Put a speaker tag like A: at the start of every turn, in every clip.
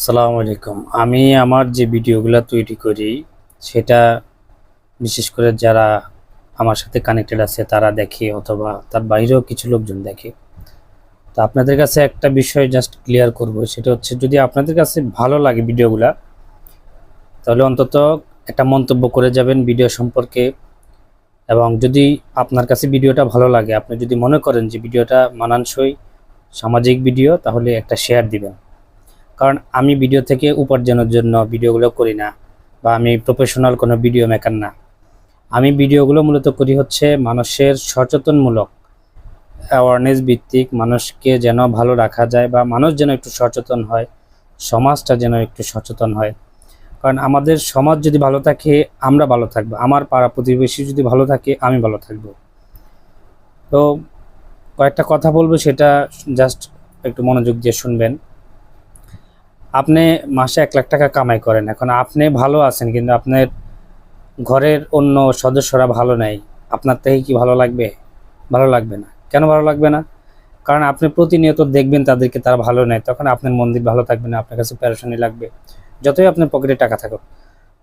A: আসসালামু আলাইকুম। আমি আমার যে ভিডিওগুলো তৈরি করি সেটা বিশেষ করে যারা আমার সাথে কানেক্টেড আছে তারা দেখে অথবা তার বাইরেও কিছু লোকজন দেখে। তো আপনাদের কাছে একটা বিষয় জাস্ট ক্লিয়ার করব, সেটা হচ্ছে যদি আপনাদের কাছে ভালো লাগে ভিডিওগুলা তাহলে অন্তত একটা মন্তব্য করে যাবেন ভিডিও সম্পর্কে। এবং যদি আপনার কাছে ভিডিওটা ভালো লাগে, আপনি যদি মনে করেন যে ভিডিওটা মানানসই সামাজিক ভিডিও, তাহলে একটা শেয়ার দিবেন। কারণ আমি ভিডিও থেকে উপার্জনের জন্য ভিডিওগুলো করি না, বা আমি প্রফেশনাল কোনো ভিডিও মেকার না। আমি ভিডিওগুলো মূলত করি হচ্ছে মানুষের সচেতনমূলক, অ্যাওয়ারনেস ভিত্তিক, মানুষকে যেন ভালো রাখা যায় বা মানুষ যেন একটু সচেতন হয়, সমাজটা যেন একটু সচেতন হয়। কারণ আমাদের সমাজ যদি ভালো থাকে আমরা ভালো থাকবো, আমার পাড়া প্রতিবেশী যদি ভালো থাকে আমি ভালো থাকবো। তো কয়েকটা কথা বলবো, সেটা জাস্ট একটু মনোযোগ দিয়ে শুনবেন। আপনি মাসে 1 লাখ টাকা কামাই করেন, এখন আপনি ভালো আছেন কিন্তু আপনার ঘরের অন্য সদস্যরা ভালো নাই, আপনার থেকে কি ভালো লাগবে? ভালো লাগবে না। কেন ভালো লাগবে না? কারণ আপনি প্রতিনিয়ত দেখবেন তাদেরকে, তারা ভালো নেয়, তখন আপনার মন দিয়ে ভালো থাকবে না, আপনার কাছে প্যারেশানি লাগবে, যতই আপনার পকেটে টাকা থাকুক।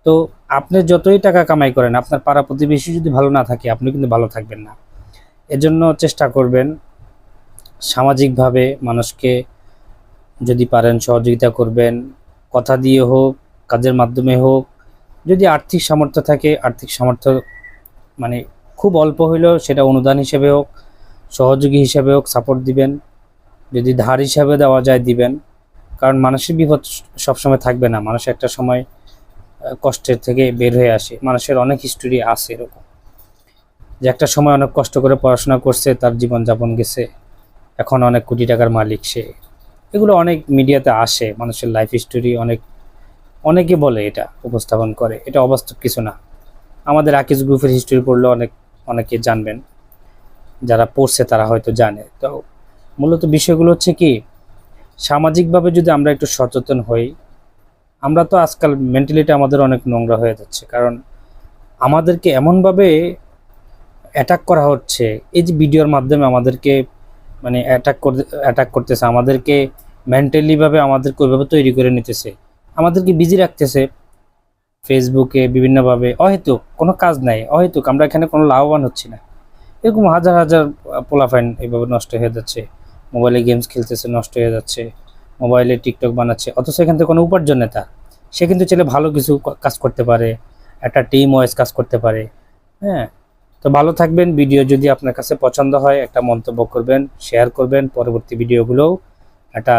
A: তো আপনি যতই টাকা কামাই করেন, আপনার পাড়া প্রতিবেশী যদি ভালো না থাকে আপনি কিন্তু ভালো থাকবেন না। এজন্য চেষ্টা করবেন সামাজিকভাবে মানুষকে যদি পারেন সহযোগিতা করবেন, কথা দিয়ে হোক, কাজের মাধ্যমে হোক। যদি আর্থিক সামর্থ্য থাকে, আর্থিক সামর্থ্য মানে খুব অল্প হইলেও সেটা অনুদান হিসেবে হোক, সহযোগী হিসেবে হোক সাপোর্ট দিবেন। যদি ধার হিসাবে দেওয়া যায় দিবেন। কারণ মানুষের বিপদ সবসময় থাকবে না, মানুষ একটা সময় কষ্টের থেকে বের হয়ে আসে। মানুষের অনেক হিস্টোরি আছে এরকম, যে একটা সময় অনেক কষ্ট করে পড়াশোনা করছে, তার জীবনযাপন গেছে, এখন অনেক কোটি টাকার মালিক সে। এগুলো অনেক মিডিয়াতে আসে, মানুষের লাইফ হিস্টোরি অনেকে বলে, এটা উপস্থাপন করে, এটা অবাস্তব কিছু না। আমাদের আকিজ গ্রুপের হিস্টোরি পড়লে অনেকে জানবেন, যারা পড়ছে তারা হয়তো জানে। তো মূলত বিষয়গুলো হচ্ছে কি, সামাজিকভাবে যদি আমরা একটু সচেতন হই। আমরা তো আজকাল মেন্টালিটি আমাদের অনেক নোংরা হয়ে যাচ্ছে, কারণ আমাদেরকে এমনভাবে অ্যাটাক করা হচ্ছে, এই যে ভিডিওর মাধ্যমে আমাদেরকে মানে অ্যাটাক করতেছে, আমাদেরকে মেন্টালিভাবে আমাদেরকে ওইভাবে তৈরি করে নিতেছে, আমাদেরকে বিজি রাখতেছে ফেসবুকে বিভিন্নভাবে। অহেতুক কোনো কাজ নাই, অহেতুক আমরা এখানে কোনো লাভবান হচ্ছি না, এরকম হাজার হাজার পোলাফাইন এইভাবে নষ্ট হয়ে যাচ্ছে। মোবাইলে গেমস খেলতেছে, নষ্ট হয়ে যাচ্ছে, মোবাইলে টিকটক বানাচ্ছে, অথচ এখান থেকে কোনো উপার্জন নেই তার। সে কিন্তু চাইলে ভালো কিছু কাজ করতে পারে, একটা টিম ওয়াইজ কাজ করতে পারে। হ্যাঁ, তো ভালো থাকবেন। ভিডিও যদি আপনার কাছে পছন্দ হয় একটা মন্তব্য করবেন, শেয়ার করবেন, পরবর্তী ভিডিওগুলোও একটা